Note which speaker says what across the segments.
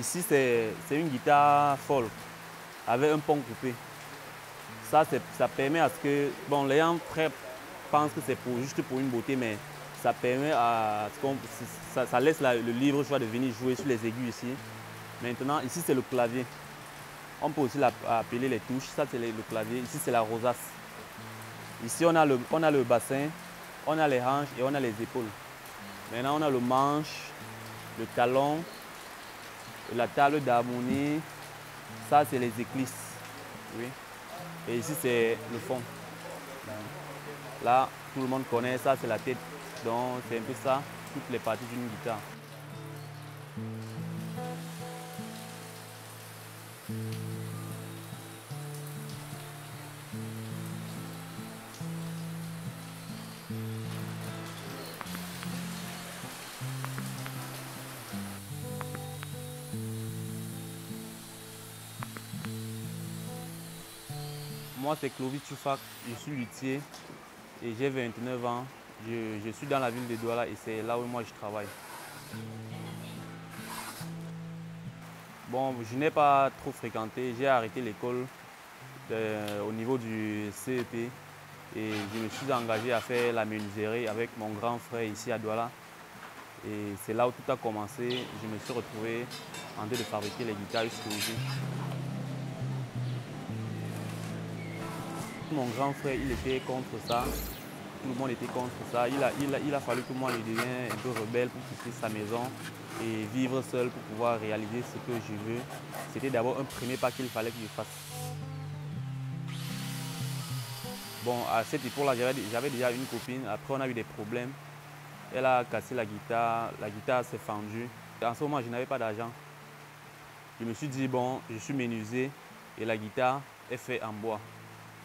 Speaker 1: Ici, c'est une guitare folk avec un pont coupé. Ça permet à ce que, bon, les gens pensent que c'est juste pour une beauté, mais ça permet à ce qu'on, ça laisse le libre choix de venir jouer sur les aigus ici. Maintenant, ici, c'est le clavier. On peut aussi appeler les touches. Ça, c'est le clavier. Ici, c'est la rosace. Ici, on a le bassin, on a les hanches et on a les épaules. Maintenant, on a le manche, le talon, la table d'harmonie. Ça, c'est les éclisses. Oui. Et ici, c'est le fond. Là, tout le monde connaît ça, c'est la tête. Donc, c'est un peu ça, toutes les parties d'une guitare. Moi, c'est Clovis Tchoufak, je suis luthier et j'ai 29 ans. Je suis dans la ville de Douala et c'est là où moi je travaille. Bon, je n'ai pas trop fréquenté, j'ai arrêté l'école au niveau du CEP et je me suis engagé à faire la menuiserie avec mon grand frère ici à Douala. Et c'est là où tout a commencé. Je me suis retrouvé en train de fabriquer les guitares jusqu'aujourd'hui. Mon grand frère, il était contre ça. Tout le monde était contre ça. Il a fallu que moi je devienne un peu rebelle pour quitter sa maison et vivre seul pour pouvoir réaliser ce que je veux. C'était d'abord un premier pas qu'il fallait que je fasse. Bon, à cette époque-là, j'avais déjà une copine. Après, on a eu des problèmes. Elle a cassé la guitare s'est fendue. En ce moment, je n'avais pas d'argent. Je me suis dit, bon, je suis menuisier et la guitare est faite en bois.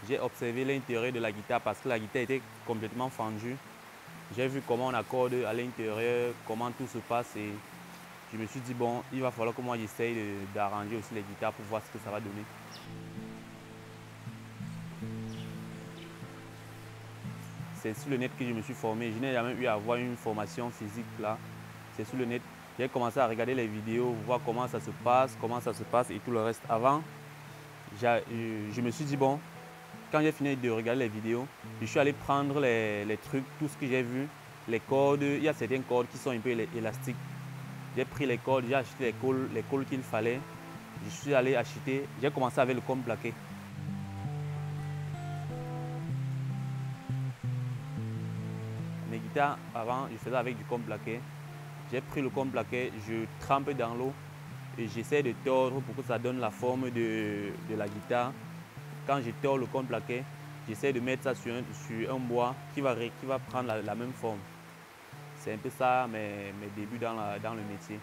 Speaker 1: J'ai observé l'intérieur de la guitare parce que la guitare était complètement fendue. J'ai vu comment on accorde à l'intérieur, comment tout se passe et je me suis dit, bon, il va falloir que moi j'essaye d'arranger aussi les guitares pour voir ce que ça va donner. C'est sur le net que je me suis formé. Je n'ai jamais eu à avoir une formation physique là. C'est sur le net. J'ai commencé à regarder les vidéos, voir comment ça se passe et tout le reste. Avant, je me suis dit, bon, quand j'ai fini de regarder les vidéos, je suis allé prendre les trucs, tout ce que j'ai vu, les cordes. Il y a certaines cordes qui sont un peu élastiques. J'ai pris les cordes, j'ai acheté les cols qu'il fallait. Je suis allé acheter, j'ai commencé avec le cône plaqué. Mes guitares, avant, je faisais avec du cône plaqué. J'ai pris le cône plaqué, je trempe dans l'eau et j'essaie de tordre pour que ça donne la forme de la guitare. Quand je tords le cône plaqué, j'essaie de mettre ça sur un bois qui va prendre la même forme. C'est un peu ça mes débuts dans le métier.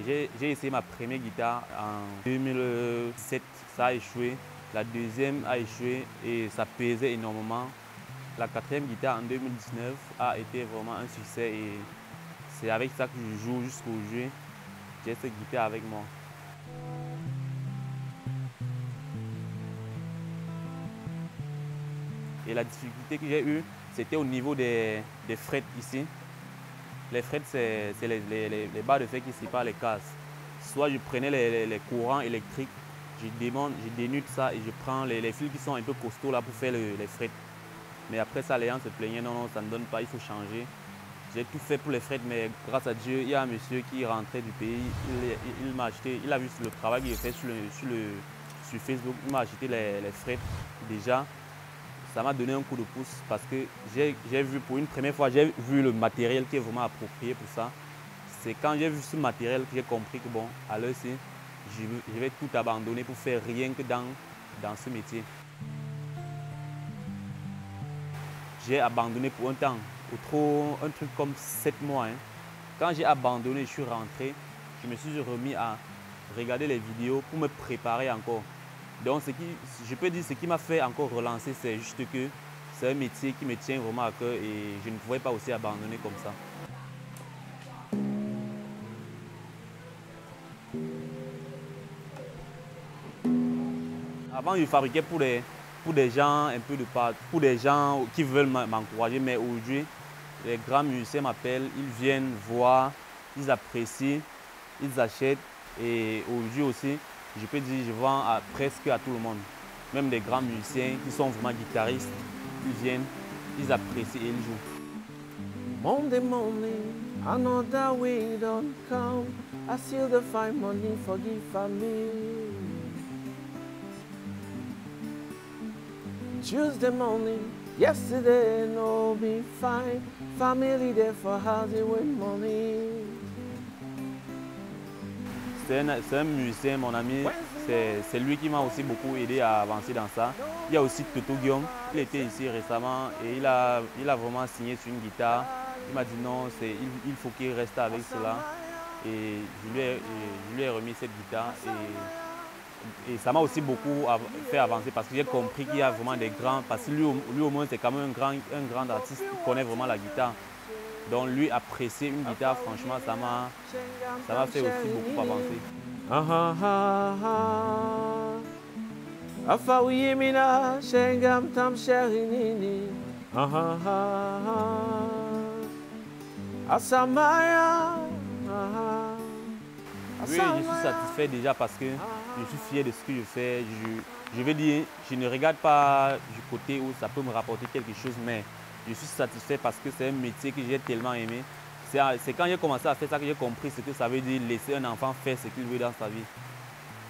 Speaker 1: J'ai essayé ma première guitare en 2007, ça a échoué. La deuxième a échoué et ça pesait énormément. La quatrième guitare en 2019 a été vraiment un succès et c'est avec ça que je joue jusqu'aujourd'hui. J'ai cette guitare avec moi. Et la difficulté que j'ai eue, c'était au niveau des frettes ici. Les frettes, c'est les barres de fer qui séparent les cases. Soit je prenais les courants électriques, je dénude ça et je prends les fils qui sont un peu costauds là pour faire les frettes. Mais après ça, les gens se plaignaient, non, non, ça ne donne pas, il faut changer. J'ai tout fait pour les frettes, mais grâce à Dieu, il y a un monsieur qui rentrait du pays, il m'a acheté, il a vu le travail qu'il a fait sur Facebook, il m'a acheté les frettes déjà. Ça m'a donné un coup de pouce parce que j'ai vu pour une première fois, j'ai vu le matériel qui est vraiment approprié pour ça. C'est quand j'ai vu ce matériel que j'ai compris que bon, à l'heure-ci, je vais tout abandonner pour faire rien que dans ce métier. J'ai abandonné pour un temps, un truc comme 7 mois. Hein. Quand j'ai abandonné, je suis rentré, je me suis remis à regarder les vidéos pour me préparer encore. Donc, je peux dire ce qui m'a fait encore relancer, c'est juste que c'est un métier qui me tient vraiment à cœur et je ne pouvais pas aussi abandonner comme ça. Avant, je fabriquais pour les pour des gens un peu de part, pour des gens qui veulent m'encourager, mais aujourd'hui, les grands musiciens m'appellent, ils viennent voir, ils apprécient, ils achètent. Et aujourd'hui aussi, je peux dire, je vends presque à tout le monde. Même des grands musiciens qui sont vraiment guitaristes, ils viennent, ils apprécient et ils jouent.
Speaker 2: Monday morning, I know that we don't come. I still the find money for give family. Tuesday morning, yesterday no be fine. Family there for housing with money.
Speaker 1: C'est un musicien, mon ami, c'est lui qui m'a aussi beaucoup aidé à avancer dans ça. Il y a aussi Toto Guillaume, il était ici récemment et il a vraiment signé sur une guitare. Il m'a dit non, il faut qu'il reste avec cela. Et je lui ai remis cette guitare et ça m'a aussi beaucoup fait avancer parce que j'ai compris qu'il y a vraiment des grands, parce que lui au moins c'est quand même un grand artiste qui connaît vraiment la guitare. Donc lui apprécier une guitare, franchement, ça m'a fait aussi beaucoup avancer.
Speaker 2: Afawiyemina shengam tam sherinini. Asamaya.
Speaker 1: Oui, je suis satisfait déjà parce que je suis fier de ce que je fais. Je veux dire, je ne regarde pas du côté où ça peut me rapporter quelque chose, mais je suis satisfait parce que c'est un métier que j'ai tellement aimé. C'est quand j'ai commencé à faire ça que j'ai compris ce que ça veut dire laisser un enfant faire ce qu'il veut dans sa vie.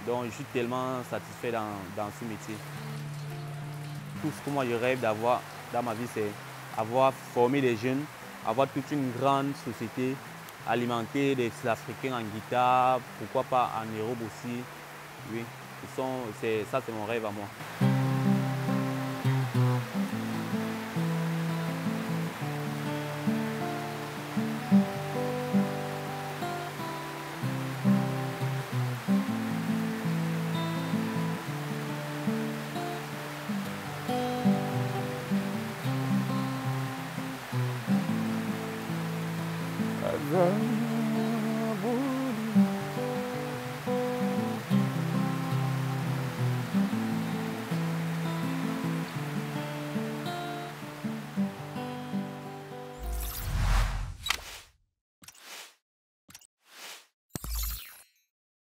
Speaker 1: Donc je suis tellement satisfait dans ce métier. Tout ce que moi je rêve d'avoir dans ma vie, c'est avoir formé des jeunes, avoir toute une grande société, alimenter des Africains en guitare, pourquoi pas en Europe aussi. Oui, ça c'est mon rêve à moi.